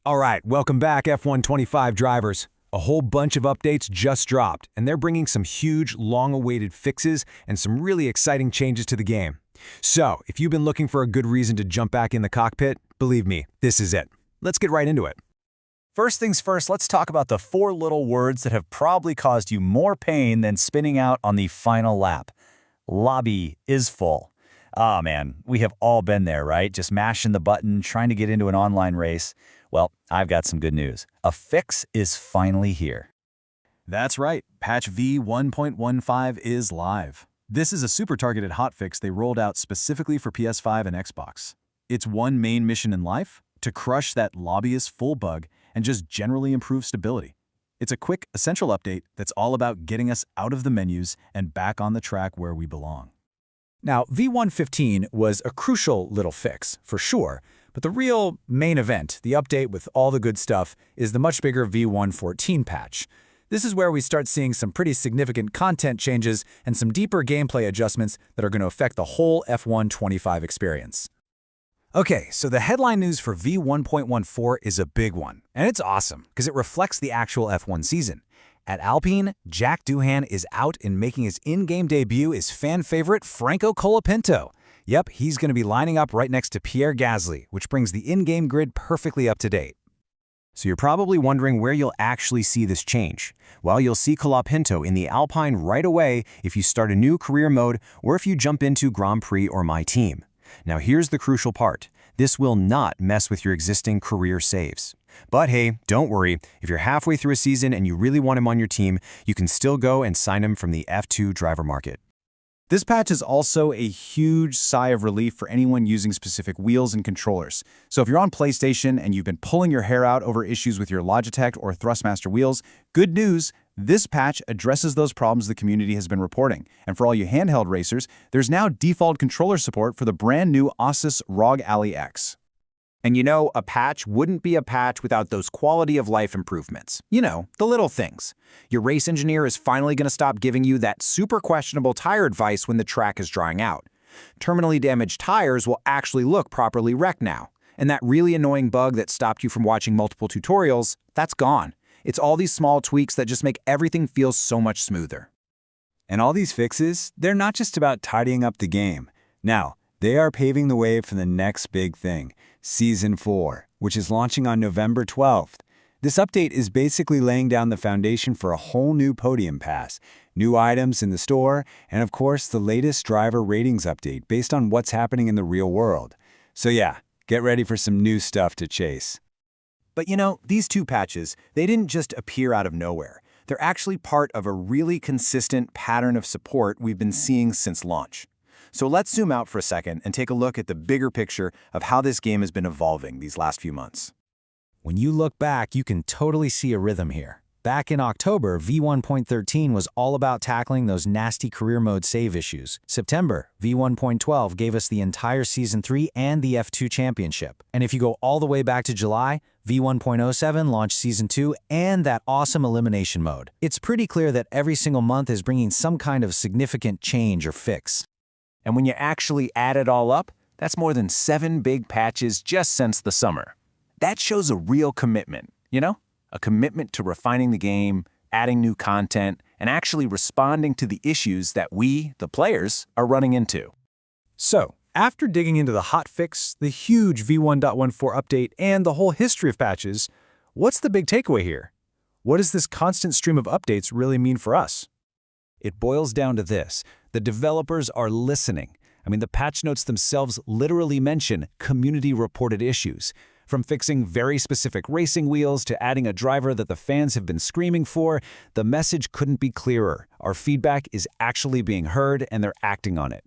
All right, welcome back F125 drivers. A whole bunch of updates just dropped, and they're bringing some huge, long-awaited fixes and some really exciting changes to the game. So, if you've been looking for a good reason to jump back in the cockpit, believe me, this is it. Let's get right into it. First things first, let's talk about the four little words that have probably caused you more pain than spinning out on the final lap. Lobby is full. Ah, man, we have all been there, right? Just mashing the button, trying to get into an online race. Well, I've got some good news. A fix is finally here. That's right, patch V1.15 is live. This is a super targeted hotfix they rolled out specifically for PS5 and Xbox. Its one main mission in life? To crush that lobbyist full bug and just generally improve stability. It's a quick, essential update that's all about getting us out of the menus and back on the track where we belong. Now, V1.15 was a crucial little fix, for sure, but the real main event, the update with all the good stuff, is the much bigger V1.14 patch. This is where we start seeing some pretty significant content changes and some deeper gameplay adjustments that are going to affect the whole F1.25 experience. Okay, so the headline news for V1.14 is a big one, and it's awesome because it reflects the actual F1 season. At Alpine, Jack Doohan is out and making his in-game debut is fan favorite Franco Colapinto. Yep, he's going to be lining up right next to Pierre Gasly, which brings the in-game grid perfectly up to date. So you're probably wondering where you'll actually see this change. Well, you'll see Colapinto in the Alpine right away if you start a new career mode or if you jump into Grand Prix or My Team. Now here's the crucial part. This will not mess with your existing career saves. But hey, don't worry, if you're halfway through a season and you really want him on your team, you can still go and sign him from the F2 driver market. This patch is also a huge sigh of relief for anyone using specific wheels and controllers. So if you're on PlayStation and you've been pulling your hair out over issues with your Logitech or Thrustmaster wheels, good news, this patch addresses those problems the community has been reporting. And for all you handheld racers, there's now default controller support for the brand new Asus ROG Ally X. And you know, a patch wouldn't be a patch without those quality of life improvements. You know, the little things. Your race engineer is finally going to stop giving you that super questionable tire advice when the track is drying out. Terminally damaged tires will actually look properly wrecked now. And that really annoying bug that stopped you from watching multiple tutorials, that's gone. It's all these small tweaks that just make everything feel so much smoother. And all these fixes, they're not just about tidying up the game. Now, they are paving the way for the next big thing, Season 4, which is launching on November 12th. This update is basically laying down the foundation for a whole new podium pass, new items in the store, and of course the latest driver ratings update based on what's happening in the real world. So yeah, get ready for some new stuff to chase. But you know, these two patches, they didn't just appear out of nowhere. They're actually part of a really consistent pattern of support we've been seeing since launch. So let's zoom out for a second and take a look at the bigger picture of how this game has been evolving these last few months. When you look back, you can totally see a rhythm here. Back in October, V1.13 was all about tackling those nasty career mode save issues. September, V1.12 gave us the entire Season 3 and the F2 Championship. And if you go all the way back to July, V1.07 launched Season 2 and that awesome elimination mode. It's pretty clear that every single month is bringing some kind of significant change or fix. And when you actually add it all up, that's more than 7 big patches just since the summer. That shows a real commitment, you know? A commitment to refining the game, adding new content, and actually responding to the issues that we, the players, are running into. So, after digging into the hotfix, the huge V1.14 update, and the whole history of patches, what's the big takeaway here? What does this constant stream of updates really mean for us? It boils down to this. The developers are listening. I mean, the patch notes themselves literally mention community-reported issues. From fixing very specific racing wheels to adding a driver that the fans have been screaming for, the message couldn't be clearer. Our feedback is actually being heard and they're acting on it.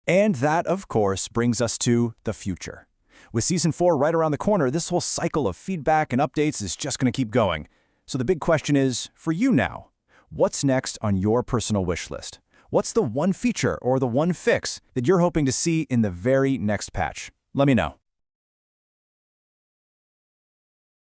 And that, of course, brings us to the future. With Season 4 right around the corner, this whole cycle of feedback and updates is just going to keep going. So the big question is, for you now, what's next on your personal wish list? What's the one feature or the one fix that you're hoping to see in the very next patch? Let me know.